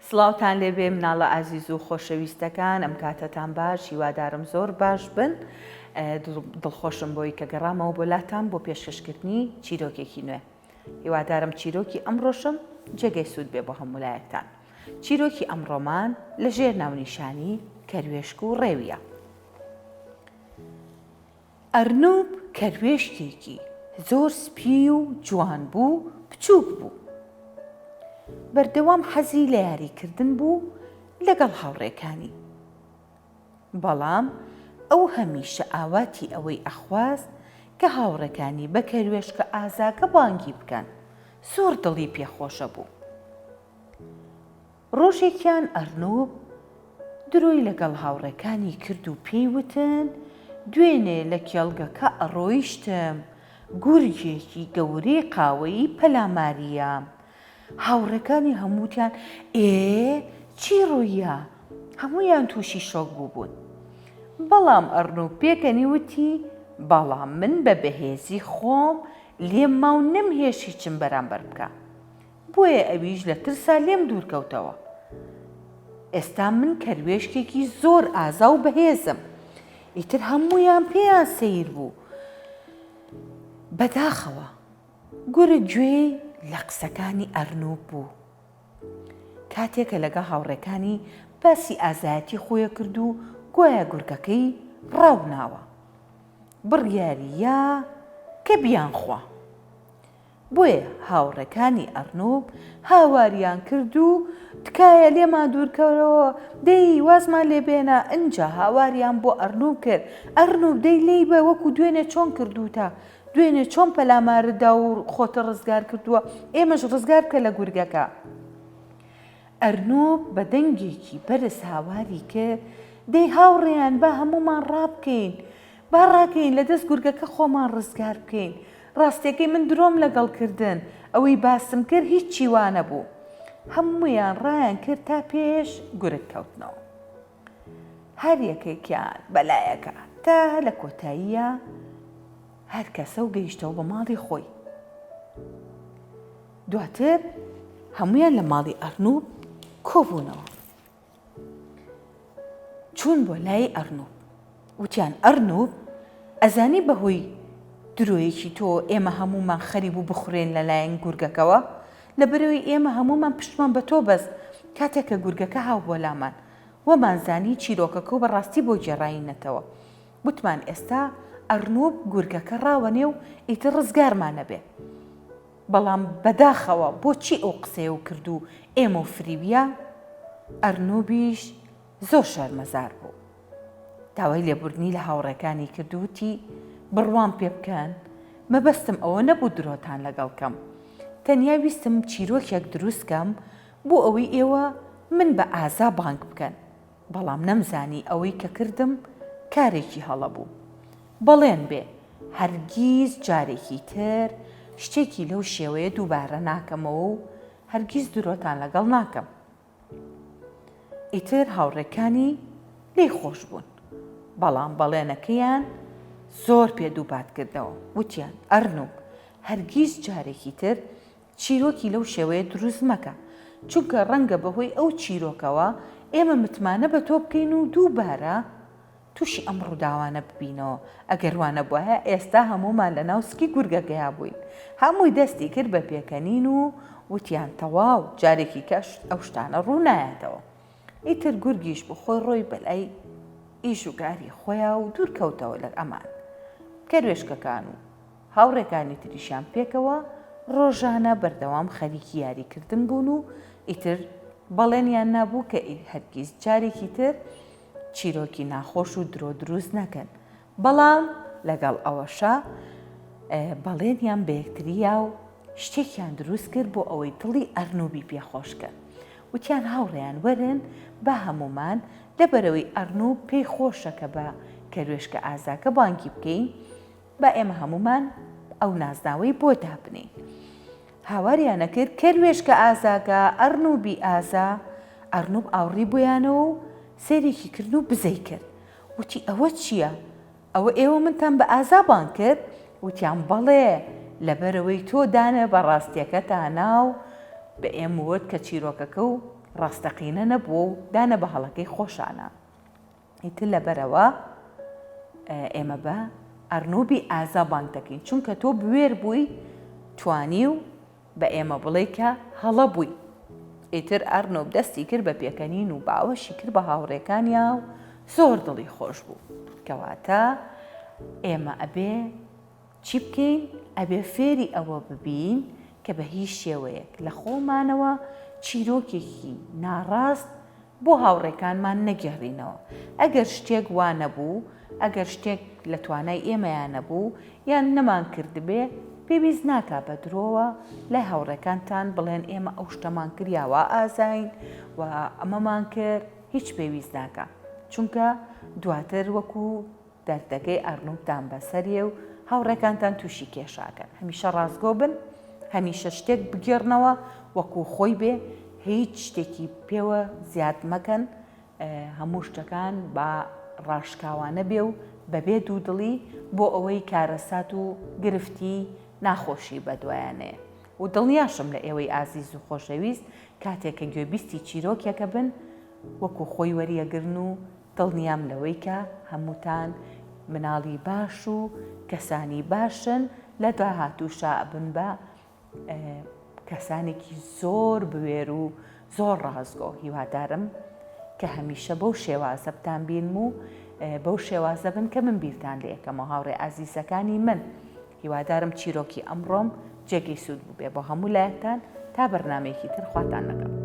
سڵاوتان لێبێ مناڵە ئازیز و خۆشەویستەکان، ئەم کاتەتان باش، هیوادارم زۆر باش بن. دڵخۆشم بۆی کە گەڕامەوە بۆلاتان بۆ پێشکەشکردنی چیرۆکێکی نوێ. هیوادارم چیرۆکی ئەمڕۆشم جێگەی سوود بێ بۆ هەمولایەکتان. چیرۆکی ئەمڕۆمان لە ژێر ناونیشانی کەروێشک و ڕێویە. ئەرنووب کەروێشکێکی زۆر سپی و جوان بوو، بچووک بوو. بەردەوام حەزی لە یاریکردن بوو لەگەڵ هاوڕێکانی. بەڵام ئەو هەمیشە ئاواتی ئەوەی ئەخواست کە هاوڕێکانی بە کەروێشکە ئازاکە بانگی بکەن. زۆر دڵی پێخۆشە بوو. ڕۆژێکیان ئەرنووب درۆی لەگەڵ هاوڕێکانی کرد و پێیوتن دوێنێ لە کێڵگەکە ئەڕۆیشتم، گورجێکی گەورەی قاوەیی پەلاماریە. هاوڕێکانی هەمووتیان چی ڕوویە؟ هەموویان تووشی شۆک بوون. بەڵام ئەرنووب پێکەنی وتی بەڵام من بە بەهێزی خۆم لێم ماو نەمهێشی چم بەرامبەر بکە. بۆیە ئەویش لە ترسا لێم دوورکەوتەوە. ئێستا من کەروێشکێکی زۆر ئازا و بەهێزم. ئیتر هەموویان پێیان سەیر بوو. بەداخەوە گورگ گوێی لە قسەکانی ئەرنووب بوو. کاتێکە لەگەڵ هاوڕێکانی باسی ئازایەتی خۆیە کرد و گوایە گورگەکەی ڕاوناوە. بڕیاریە کە بیانخوا. بۆیە هاوڕێکانی ئەرنووب هاواریان کرد و تکایە لێمان دوورکەوەرەوە، دەی وازمان لێبێنە. ئەنجا هاواریان بۆ ئەرنووب کرد. ئەرنووب دەی لێی بە وەکو دوێنێ چۆن کردوتە، دوێنێ چۆن پەلاماردا و خۆتە ڕزگار کردووە، ئێمەش ڕزگار بکە لە گورگەکە. ئەرنووب بە دەنگێکی بەرز هاواری کرد، دەی هاوڕێیان با هەمومان ڕابکەین، با ڕاکەین لە دەست گورگەکە خۆمان ڕزگار بکەین. ڕاستیەکەی من درۆم لەگەڵکردن، ئەوەی باسم کرد هیچ چیوانە بوو. هەموویان ڕایان کرد تا پێش گورگ کەوتنەوە. هەر یەکێکیان بەلایەکە تا لە کۆتاییە هەر کەسە و گەیشتەوە بە ماڵی خۆی. دواتر هەمویان لە ماڵی ئەرنووب کۆبوونەوە. چوون بۆ لای ئەرنووب، وتیان ئەرنووب ئەزانی بەهۆی درۆیەکی تۆ ئێمە هەمومان خەریب و بخورێن لەلایەن گورگەکەوە، لەبەرەوەی ئێمە هەمومان پشتمان بە تۆ بەست کاتێککە گورگەکە هاو بۆ لامان وەمانزانی چیرۆکەکە و بەڕاستی بۆ گێڕاینەتەوە. وتمان ئێستا ئەرنووب گورگەکە ڕاوەنێ و ئیتر ڕزگارمانە بێ. بەڵام بەداخەوە بۆچی ئەو قسەیە و کرد و ئێمە و فریویە؟ ئەرنووبیش زۆر شەرمەزار بوو. داوای لێبوردنی لە هاوڕێکانی کردووتی بڕوام پێ بکەن، مەبەستم ئەوە نەبوو درۆتان لەگەڵکەم، تەنیا ویستم چیرۆکێک دروستکەم بۆ ئەوەی ئێوە من بە ئازا بانگ بکەن. بەڵام نەمزانی ئەوەی کە کردم کارێکی هەڵە بوو. بەڵێن بێ هەرگیز جارێکی تر شتێکی لەو شێوەیە دووبارە ناکەمەوە و هەرگیز درۆتان لەگەڵ ناکەم. ئیتر هاوڕێکانی لێی خۆش بوون. بەڵام بەڵێنەکەیان زۆر پێ دووبات کردەوە. وتیان ئەرنووب هەرگیز جارێکی تر چیرۆکی لەو شێوەیە دروست مەکە، چونکە ڕەنگە بەهۆی ئەو چیرۆکەوە ئێمە متمانە بە تۆ بکەین و دووبارە تووشی ئەم ڕووداوانە ببینەوە. ئەگەر وانە بووە ئێستا هەمومان لە ناوسکی گورگەکەیا بووین. هەمووی دەستی کرد بە پێکەنین و وتیان تەواو جارێکی کەش ئەو شتانە ڕوو نایەتەوە. ئیتر گورگیش بۆ خۆی ڕۆی بەلای ئیش و گاری خۆیان و دوورکەوتەوە لە ئەمان. کەروێشکەکان و هاوڕێکانی تریشیان پێکەوە ڕۆژانە بەردەوام خەریکی یاریکردن بوون و ئیتر بەڵێنیان نابوو کە هەرگیز جارێکی تر چیرۆکی ناخۆش و درۆ دروست نەکەن. بەڵام لەگەڵ ئەوەشە بەڵێنیان بە یەکتریا و شتێکیان دروست کرد بۆ ئەوەی دڵی ئەرنووبی پێخۆشکە. وتیان هاوڕێیان وەرن با هەمومان لەبەرەوەی ئەرنووب پێی خۆشە کە بە کەروێشکە ئازاکە بانگی بکەین، با ئێمە هەمومان ئەو نازناوەی بۆ دابنین. هاواریانە کرد کەروێشکە ئازاکە ئەرنووبی ئازا. ئەرنووب ئاوڕی بۆیانەوە و سێرێکی کرد و بزەی کرد. وتی ئەوە چییە؟ ئەوە ئێوە منتان بە ئازا بان کرد؟ وتیان بەڵێ لەبەرەوەی تۆ دانە بە ڕاستیەکە تا ناو بە ئێمە وت کە چیرۆکەکە و ڕاستەقینە نەبووە و دانە بە هەڵەکەی خۆشانە. ئیتر لەبەرەوە ئێمە بە ئەرنۆبی ئازا بانگ دەکەین، چونکە تۆ بوێر بووی توانی و بە ئێمە بڵێ کە هەڵە بووی. ئیتر ئەرنۆب دەستی کرد بە پێکەنین و باوەشی کرد بە هاوڕێکانیا و زۆر دڵی خۆش بوو. کەواتە ئێمە ئەبێ چی بکەین؟ ئەبێ فێری ئەوە ببین کە بە هیچ شێوەیەک لە خۆمانەوە چیرۆکێکی ناڕاست بۆ هاوڕێکانمان نەگەڕینەوە. ئەگەر شتێک وا نەبوو، ئەگەر شتێک لە توانای ئێمەیان نەبوو یان نەمان کردبێ، پێویست ناکا بە درۆوە لای هاوڕێکانتان بڵێن ئێمە ئەو شتەمان کردیاوە ئازاین و ئەمەمان کرد، هیچ پێویست ناکە، چونکە دواتر وەکو دەردەکەی ئەرنۆبتان بەسەریە و هاوڕێکانتان تووشی کێشاکەن. هەمیشە ڕازگۆ بن، هەمیشە شتێک بگێڕنەوە وەکو خۆی بێ، هیچ شتێکی پێوە زیاد مەکەن، هەموو شتەکان بە ڕاشکاوانە بێ و بەبێ دوودڵی بۆ ئەوەی کارەسات و گرفتی ناخۆشی بەدوایانەیە. و دڵنیاشم لە ئێوەی ئازیز و خۆشەویست کاتێککە گوێبیستی چیرۆکێکە بن وەکو خۆی وەریەگرن و دڵنیام لەوەی کە هەمووتان مناڵی باش و کەسانی باشن لە داهاتووشا بن بە کەسانێکی زۆر بوێر و زۆر ڕازگۆ. هیوادارم کە هەمیشە بەو شێوازە بتان بین و بەو شێوازە بن کە من بیرتان لە یەکەمەوە هاوڕێ ئازیزەکانی من. هیوادارم چیرۆکی ئەمڕۆم جێگەی سوود بوو بێ بۆ هەموو لایەکتان. تا بەرنامەیەکی تر خواتان لەگەڵ.